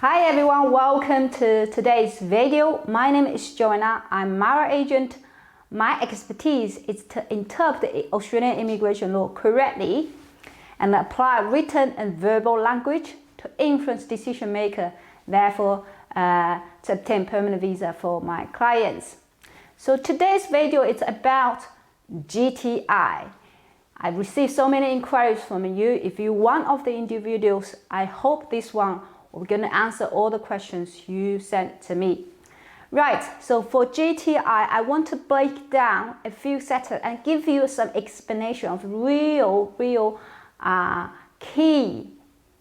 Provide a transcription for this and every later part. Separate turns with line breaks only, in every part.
Hi everyone, welcome to today's video. My name is Joanna. I'm Mara agent. My expertise is to interpret Australian immigration law correctly and apply written and verbal language to influence decision maker, therefore to obtain permanent visa for my clients. So today's video is about GTI. I've received so many inquiries from you. If you're one of the individuals, I hope this one we're going to answer all the questions you sent to me. Right, so for GTI, I want to break down a few sectors and give you some explanation of real key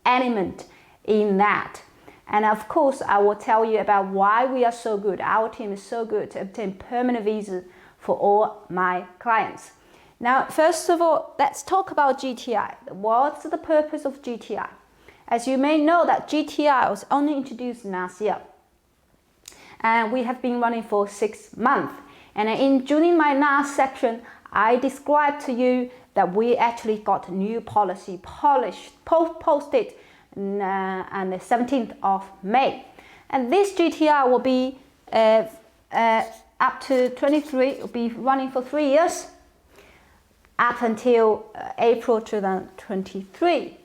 element in that. And of course, I will tell you about why we are so good. Our team is so good to obtain permanent visa for all my clients. Now, first of all, let's talk about GTI. What's the purpose of GTI? As you may know that GTI was only introduced last year and we have been running for 6 months. And during my last section, I described to you that we actually got a new policy posted on the 17th of May. And this GTI will be up to 23, it will be running for 3 years up until April 2023.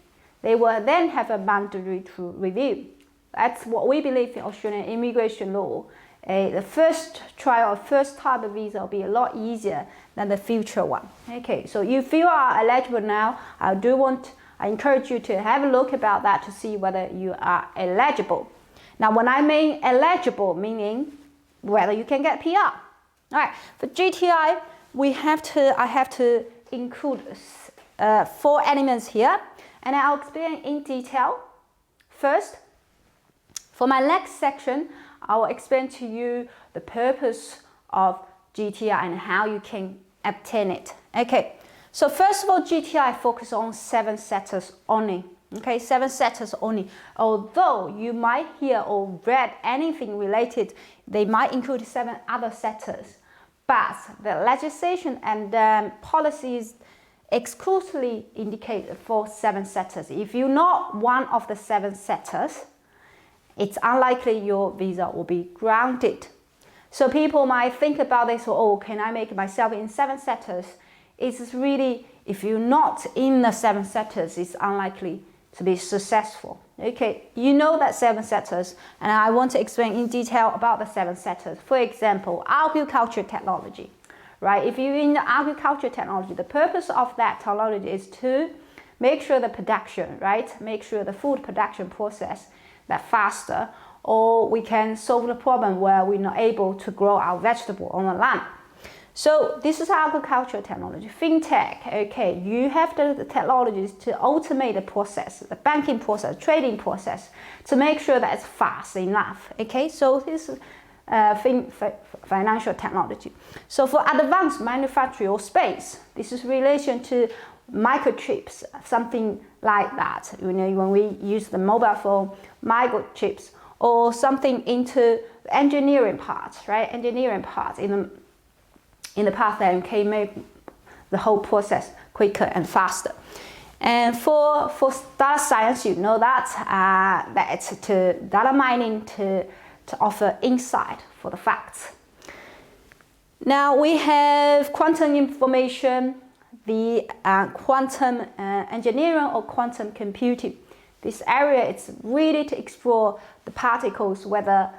They will then have a mandatory review. That's what we believe in Australian immigration law. The first trial, first type of visa will be a lot easier than the future one. Okay, so if you are eligible now, I encourage you to have a look about that to see whether you are eligible. Now, when I mean eligible, meaning whether you can get PR. All right, for GTI, I have to include 4 elements here. And I'll explain in detail. First, for my next section, I will explain to you the purpose of GTI and how you can obtain it. Okay, so first of all, GTI focus on 7 sectors only. Okay, 7 sectors only. Although you might hear or read anything related, they might include 7 other sectors. But the legislation and policies exclusively indicate for 7 sectors. If you're not one of the 7 sectors, it's unlikely your visa will be granted. So people might think about this, oh, can I make myself in 7 sectors? It's really, if you're not in the 7 sectors, it's unlikely to be successful. Okay, you know that 7 sectors, and I want to explain in detail about the 7 sectors. For example, agriculture technology. Right? If you're in the agriculture technology, the purpose of that technology is to make sure the production, right? Make sure the food production process that faster, or we can solve the problem where we're not able to grow our vegetable on the land. So this is agriculture technology. FinTech, okay, you have the technologies to automate the process, the banking process, trading process, to make sure that it's fast enough. Okay, so this is financial technology. So for advanced manufacturing or space, this is relation to microchips, something like that. You know, when we use the mobile phone, microchips, or something into engineering parts, right? Engineering parts in the path that can make the whole process quicker and faster. And for data science, you know that it's to data mining to offer insight for the facts. Now we have quantum information, the quantum engineering or quantum computing. This area is really to explore the particles, whether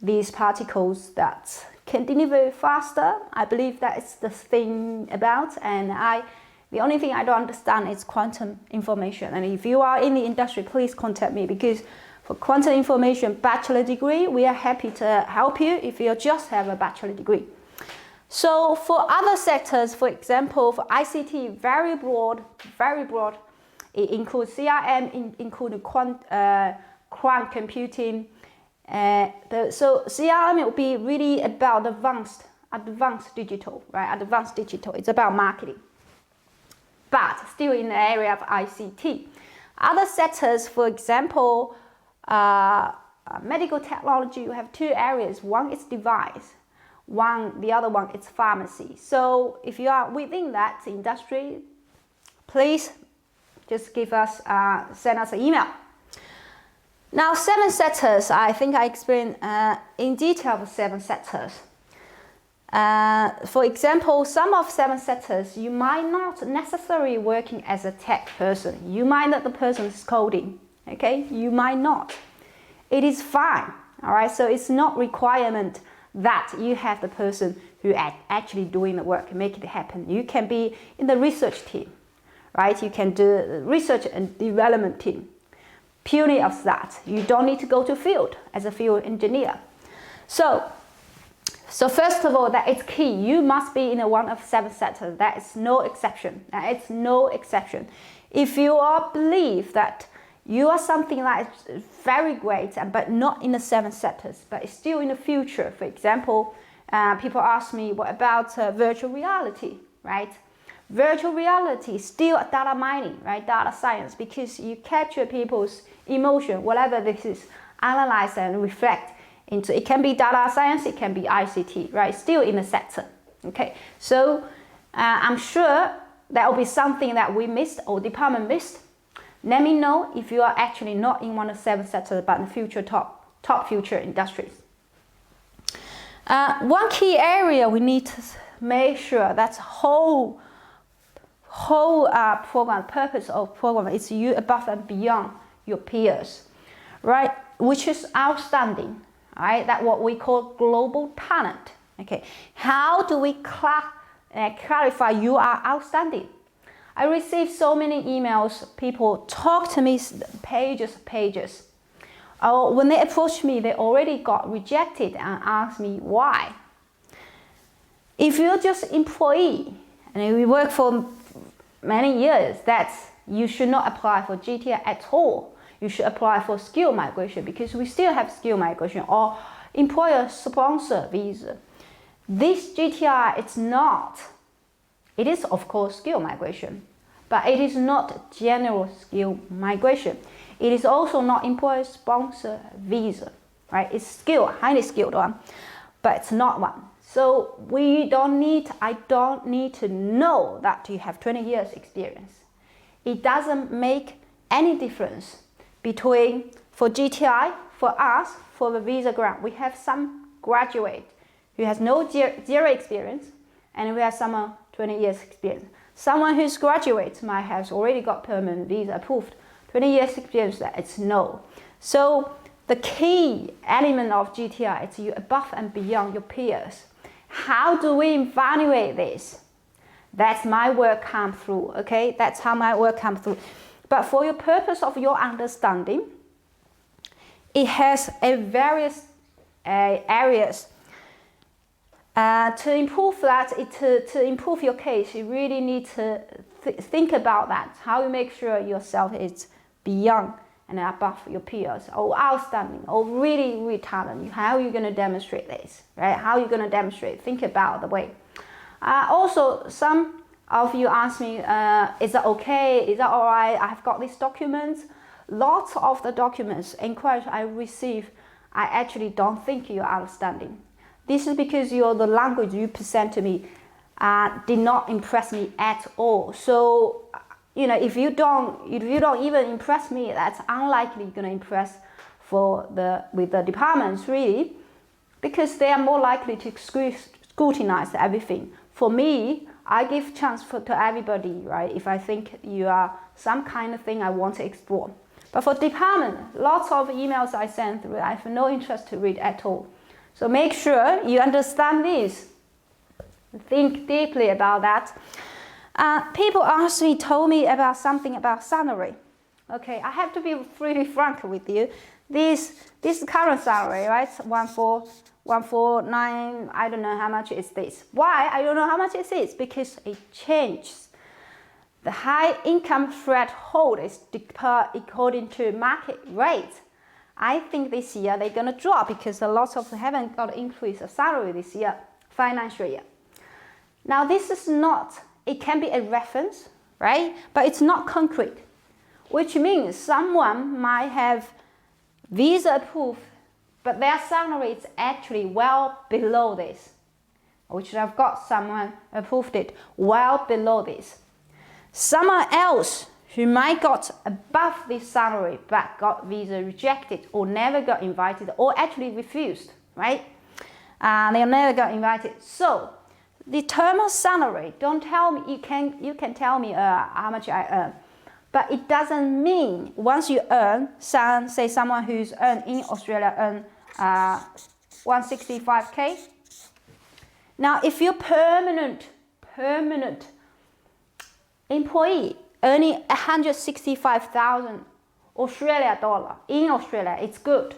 these particles that can deliver faster. I believe that is the thing about, and the only thing I don't understand is quantum information. And if you are in the industry, please contact me, because for quantum information bachelor degree, we are happy to help you if you just have a bachelor degree. So for other sectors, for example, for ICT, very broad. It includes CRM, including quantum computing. So CRM will be really about advanced digital, right? Advanced digital. It's about marketing, but still in the area of ICT. Other sectors, for example, medical technology, you have 2 areas. One is device, the other one is pharmacy. So if you are within that industry, please just send us an email. Now, 7 sectors, I think I explained in detail the 7 sectors. For example, some of 7 sectors, you might not necessarily working as a tech person. You might not the person is coding, okay? You might not. It is fine, all right? So it's not requirement that you have the person who actually doing the work, make it happen. You can be in the research team, right? You can do the research and development team. Purely of that. You don't need to go to field as a field engineer. So first of all, that is key. You must be in one of 7 sectors. That is no exception. That is no exception. If you all believe that you are something that is very great, but not in the 7 sectors, but still in the future. For example, people ask me, what about virtual reality, right? Virtual reality is still data mining, right? Data science, because you capture people's emotion, whatever this is, analyze and reflect into. It can be data science, it can be ICT, right? Still in the sector, okay? So I'm sure that will be something that we missed or department missed. Let me know if you are actually not in one of 7 sectors, but in the future top future industries. One key area we need to make sure that's whole program, purpose of program is you above and beyond your peers, right? Which is outstanding, right? That's what we call global talent. Okay, how do we clarify you are outstanding? I receive so many emails. People talk to me pages. Oh, when they approach me, they already got rejected and ask me why. If you're just employee and we work for many years, you should not apply for GTI at all. You should apply for skill migration because we still have skill migration or employer sponsor visa. This GTI, it's not. It is of course skill migration, but it is not general skill migration. It is also not employer sponsor visa, right? It's skilled, highly skilled one, but it's not one. So I don't need to know that you have 20 years experience. It doesn't make any difference between, for GTI, for us, for the visa grant, we have some graduate who has zero experience, and we have someone 20 years experience. Someone who's graduate might have already got permanent visa approved. 20 years experience, that it's no. So the key element of GTI is you above and beyond your peers. How do we evaluate this? That's my work come through, okay? That's how my work come through. But for your purpose of your understanding, it has a various areas. To improve that, to improve your case, you really need to think about that. How you make sure yourself is beyond and above your peers, or outstanding, or really, really talented. How are you going to demonstrate this, right? How are you going to demonstrate? Think about the way. Also, some of you ask me, is that okay? Is that all right? I've got these documents. Lots of the documents, inquiries I receive, I actually don't think you're outstanding. This is because the language you present to me did not impress me at all. So, if you don't even impress me, that's unlikely you're gonna impress with the departments really, because they are more likely to scrutinize everything. For me, I give chance to everybody, right? If I think you are some kind of thing I want to explore. But for department, lots of emails I send through, I have no interest to read at all. So make sure you understand this. Think deeply about that. People told me about something about salary. Okay, I have to be really frank with you. This current salary, right? 149, I don't know how much is this. Why? I don't know how much it is, because it changes. The high income threshold is according to market rate. I think this year they're gonna drop because a lot of them haven't got an increase of salary this year, financial year. Now this is not, it can be a reference, right? But it's not concrete, which means someone might have visa approved, but their salary is actually well below this, which I've got someone approved it well below this. Someone else who might got above this salary but got visa rejected or never got invited or actually refused, right? They never got invited. So the term of salary, don't tell me, you can tell me how much I earn, but it doesn't mean once you earn, say someone who's earned in Australia earn 165k. Now if you're permanent employee earning 165,000 Australia dollar in Australia, it's good,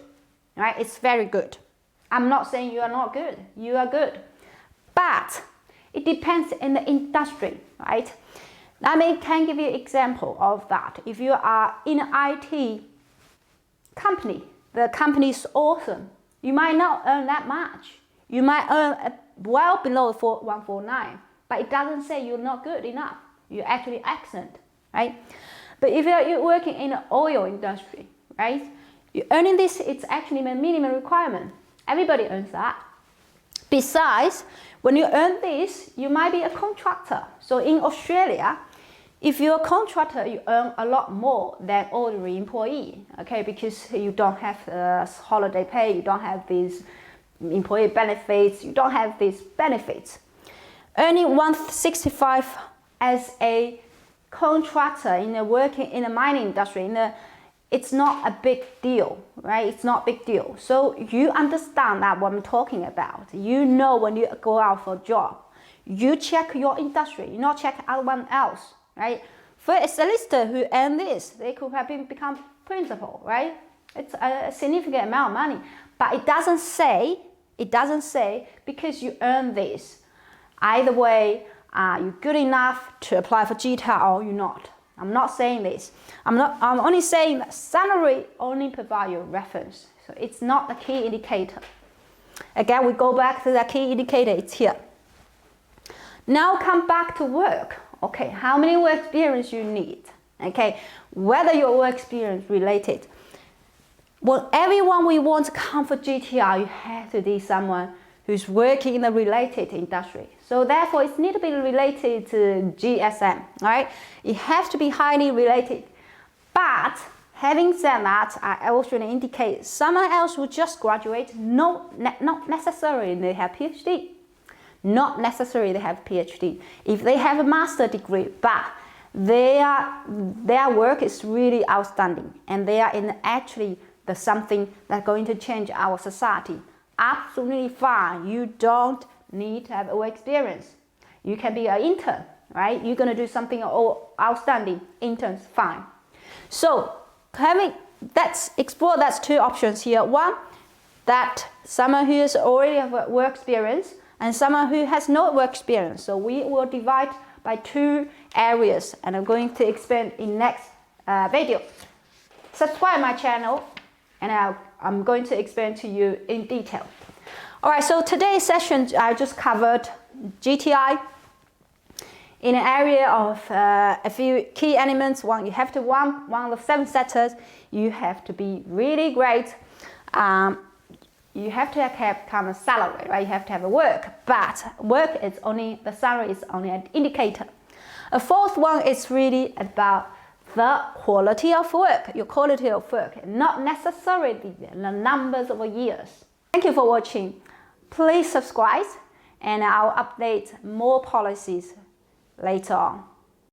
right? It's very good. I'm not saying you are not good, you are good, but it depends in the industry, right? I can give you an example of that. If you are in an IT company, the company is awesome, you might not earn that much. You might earn well below 149, but it doesn't say you're not good enough. You're actually excellent, right? But if you're working in the oil industry, right? You're earning this, it's actually a minimum requirement. Everybody earns that. Besides, when you earn this, you might be a contractor. So in Australia, if you're a contractor, you earn a lot more than ordinary employee, okay? Because you don't have holiday pay, you don't have these employee benefits, you don't have these benefits. Earning 165 as a contractor working in the mining industry, it's not a big deal, right? It's not a big deal. So you understand that what I'm talking about. You know when you go out for a job, you check your industry, you not check anyone else, right? For a solicitor who earn this, they could have become principal, right? It's a significant amount of money, but it doesn't say because you earn this. Either way, you're good enough to apply for GTAR or you're not. I'm not saying this. I'm only saying that salary only provide you a reference. So it's not the key indicator. Again, we go back to the key indicator, it's here. Now come back to work. Okay, how many work experience you need? Okay, whether your work experience related. Well, everyone we want to come for GTAR, you have to be someone who's working in a related industry. So therefore, it needs to be related to GSM, right? It has to be highly related. But having said that, I also indicate someone else who just graduate, not necessarily they have PhD. Not necessarily they have PhD. If they have a master degree, but their work is really outstanding, and they are in actually something that's going to change our society. Absolutely fine. You don't need to have a work experience. You can be an intern, right? You're going to do something outstanding. Interns, fine. So let's explore that's two options here. One, that someone who has already have a work experience and someone who has no work experience. So we will divide by two areas, and I'm going to explain in next video. Subscribe my channel, and I'm going to explain to you in detail. All right, so today's session, I just covered GTI in an area of a few key elements. One, you have to one of the 7 sectors, you have to be really great. You have to have kind of salary, right? You have to have a work, but work is only, the salary is only an indicator. A fourth one is really about the quality of work, your quality of work, not necessarily the numbers of years. Thank you for watching. Please subscribe, and I'll update more policies later on.